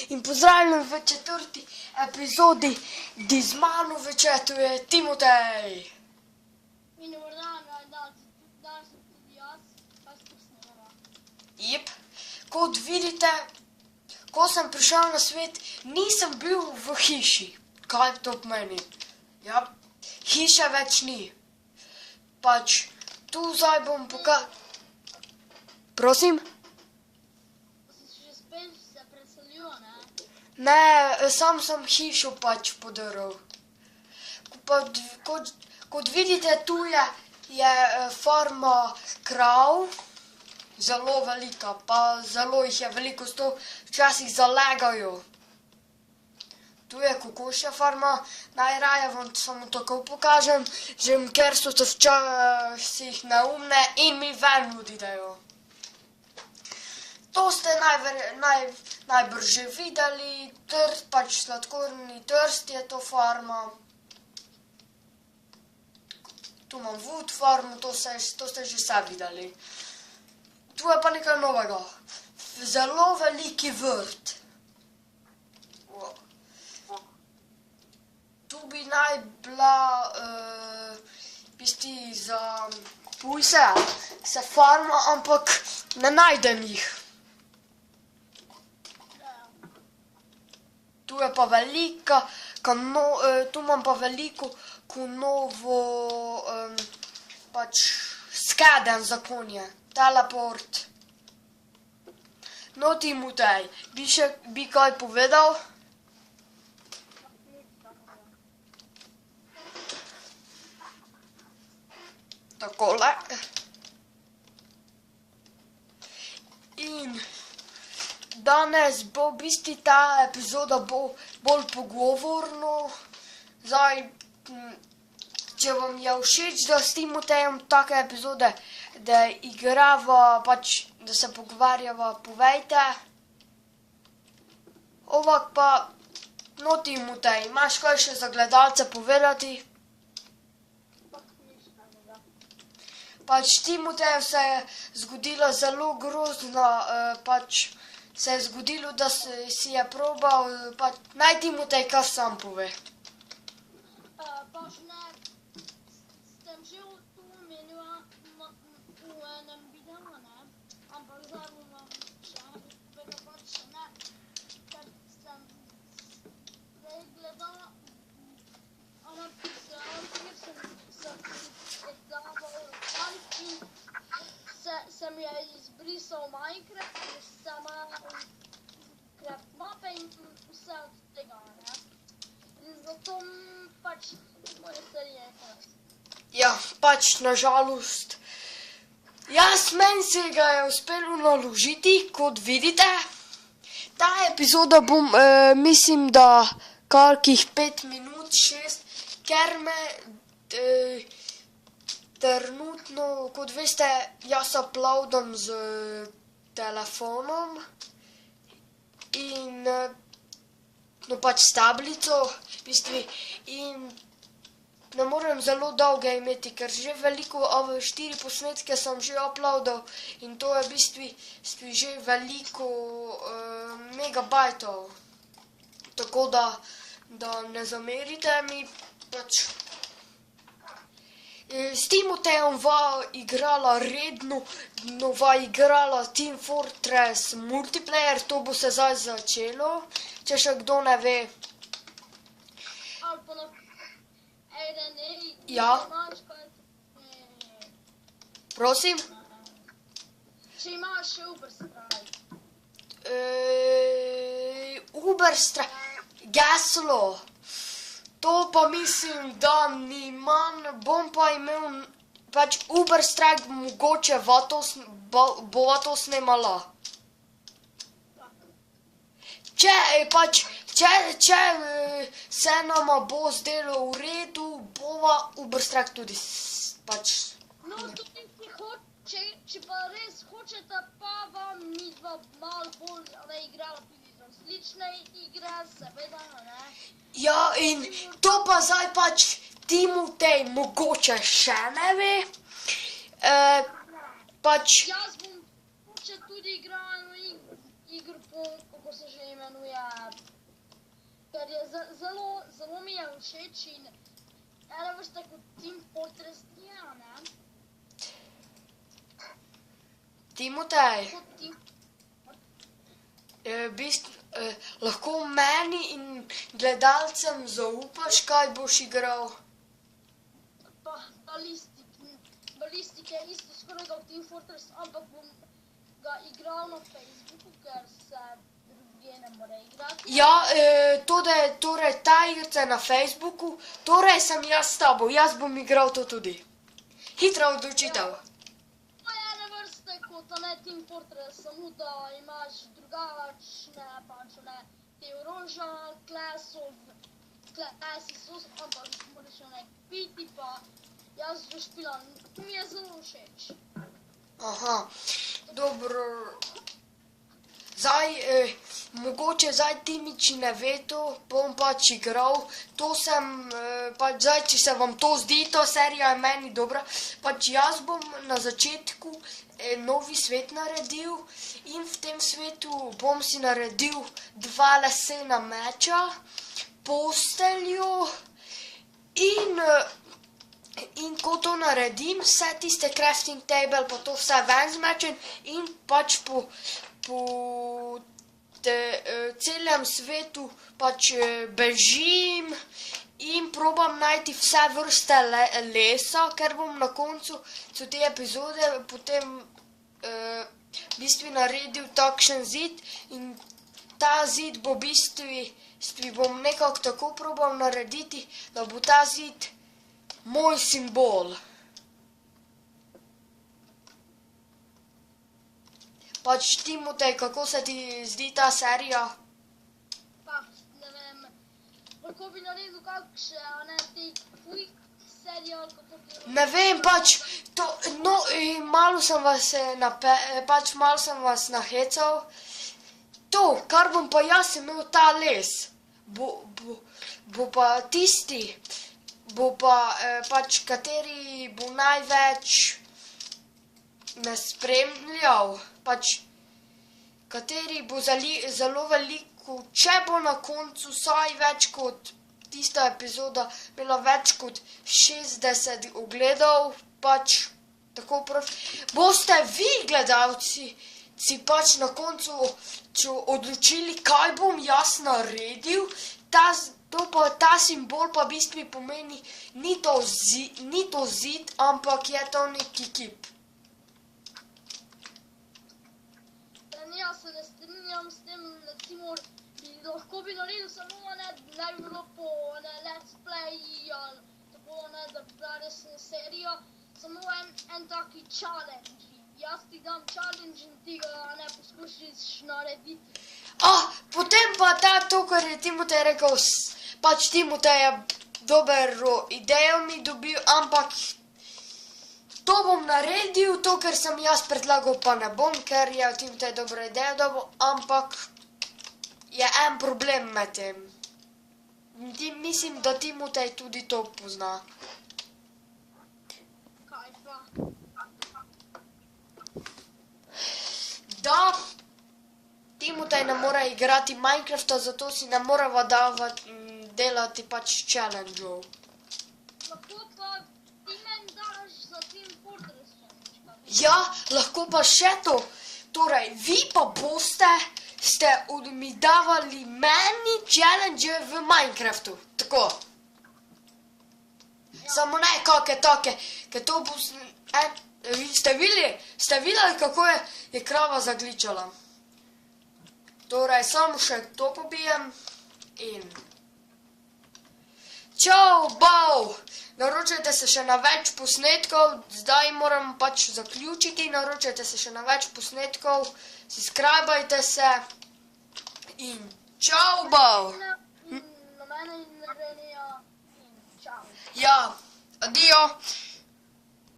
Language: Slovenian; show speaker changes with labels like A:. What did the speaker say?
A: in pozdravljam v 4. epizodi, di z mano večetuje Timotej.
B: In dober dan, danes sem tudi jaz, kaj sposnemo.
A: Jep, kot vidite, ko sem prišel na svet, nisem bil v hiši. Kaj to pomeni? Ja, hiše več ni. Pač, tu zdaj bom pokazal. Prosim?
B: Si že spet se preselil, ne?
A: Ne, sam sem hišo pač podaril. Kot vidite, tu je farma krav, zelo velika, pa zelo jih je veliko, zato včasih zalegajo. Tu je kokošja farma, najraje vam samo tako pokažem, ker so to včasih neumne in mi ven odidejo. To ste najbrž že videli, pač sladkorni trst je to farma. Tu imam wood farmo, to ste že vse videli. Tu je pa nekaj novega, zelo veliki vrt. Tu bi naj bila, pisti za pujse, se farma, ampak ne najdem jih. Tu je pa velika, tu imam pa veliko novo, pač skedenj za konje, teleport. No, Timotej, bi kaj povedal? Takole. In danes bo v bistvu ta epizoda bolj pogovorno. Zdaj, če vam je všeč, da s Timotejem take epizode, da igrava, pač, da se pogovarjava, povejte. Ovak pa, no, Timotej, imaš kaj še za gledalce povedati? Pač Timoteju se je zgodila zelo grozna, pač se je zgodilo, da si je probal, pač naj Timotej kar sam pove.
B: Pač ne, sem že to omenila v enem videu, ne, ampak zdaj bom vam še povedal, pač ne, ker sem zdaj gledala, ona pisala, ker sem izdaval in sem je izbrisal Minecraft, sama Minecraft mape in vse od tega, ne. In zato pač moje serije je konec.
A: Ja, pač nažalost. Meni se ga je uspelo naložiti, kot vidite. Ta epizoda bom, mislim, da kakih 5 minut, 6, ker me trenutno, kot veste, jaz uploadam z telefonom in no pač s tablico, v bistvu, in ne morem zelo dolge imeti, ker že veliko, 4 posnetke sem že uploadal in to je v bistvu že veliko megabajtov. Tako da ne zamerite mi, pač. S Timotejem igrala redno, igrala Team Fortress multiplayer, to bo se zdaj začelo, če še kdo ne ve.
B: Ali pa na
A: Ja. Prosim?
B: Če imaš še Uberstrike.
A: Uberstrike, geslo. To pa mislim, da nimam, bom pa imel, pač Uberstrike mogoče bova to snemala. Če se nama bo zdelo v redu, bova Uberstrike tudi pač.
B: No, tudi če pa res hočete, pa vam midva malo bolj igrala tudi različne igre, seveda, ne.
A: Ja, in to pa zdaj pač Timotej mogoče še ne ve. Pač.
B: Jaz bom tudi igral eno igro, kako se že imenuje, ker je zelo mi je všeč in ena vrsta kot Team Fortress 2, ne?
A: Timotej,
B: Kot Team
A: lahko meni in gledalcem zaupaš, kaj boš igral?
B: pa Ballistic je isto skoraj kot Team Fortress, ampak bom ga igral na Facebooku, ker se druge ne more igrati.
A: Ja, torej ta igrica je na Facebooku, torej sem jaz s tabo, jaz bom igral to tudi. Hitra odločitev.
B: To je ena vrsta kot Team Fortress, samo da imaš drugačne, pač ne, te orožja, klasi so, ampak moraš jo piti, pa jaz že špilam, mi je zelo všeč.
A: Aha, dobro. Zdaj, mogoče zdaj Timič ne ve to, bom pač igral, to sem, pač zdaj, če se vam to zdi, ta serija je meni dobra, pač jaz bom na začetku novi svet naredil in v tem svetu bom si naredil 2 lesena meča, posteljo in ko to naredim, vse tiste crafting table, pa to vse ven zmečem in pač po celem svetu pač bežim in probam najti vse vrste lesa, ker bom na koncu te epizode potem v bistvu naredil takšen zid in ta zid bo v bistvu bom nekako tako probal narediti, da bo ta zid moj simbol. Pač Timotej, kako se ti zdi ta serija?
B: Pa, ne vem, lahko bi naredil kakšne, a ne, te quick serije, kako ti
A: Ne vem, pač, malo sem vas nahecal. To, kar bom pa jaz imel ta les, bo pa tisti, bo pa pač kateri bo največ me spremljal, pač kateri bo zelo veliko, če bo na koncu vsaj več kot tista epizoda imela več kot 60 ogledov, pač tako boste vi gledalci si pač na koncu odločili, kaj bom jaz naredil, ta simbol pa v bistvu pomeni, ni to zid, ampak je to neki kip.
B: Jaz se ne strinjam s tem, recimo, lahko bi naredil samo, ne bi bilo po let's play, ali tako, da bi bila resna serija, samo en taki challenge. Jaz ti dam challenge in ti ga poskušaš narediti.
A: Potem pa to, kar je Timotej rekel, pač Timotej je dobro idejo mi dobil, ampak to bom naredil, to, ker sem jaz predlagal, pa ne bom, ker je Timotej dobro idejo dobil, ampak je en problem med tem. Mislim, da Timotej tudi to pozna.
B: Kaj pa?
A: Da Timotej ne more igrati Minecrafta, zato si ne moreva delati pač challenge-ov.
B: Lahko pa ti meni daš za Team Fortress challenge.
A: Ja, lahko pa še to. Torej, vi pa ste mi davali meni challenge v Minecraftu. Tako. Samo ne kakšne take, ker to bo... Ste videli, kako je krava zagličala? Torej, samo še to pobijem in... Čau, bau! Naročajte se še na več posnetkov, zdaj moram pač zaključiti, naročajte se še na več posnetkov, subscribajte se in čau, bau!
B: Na mene in na Renija in čau.
A: Ja, adijo!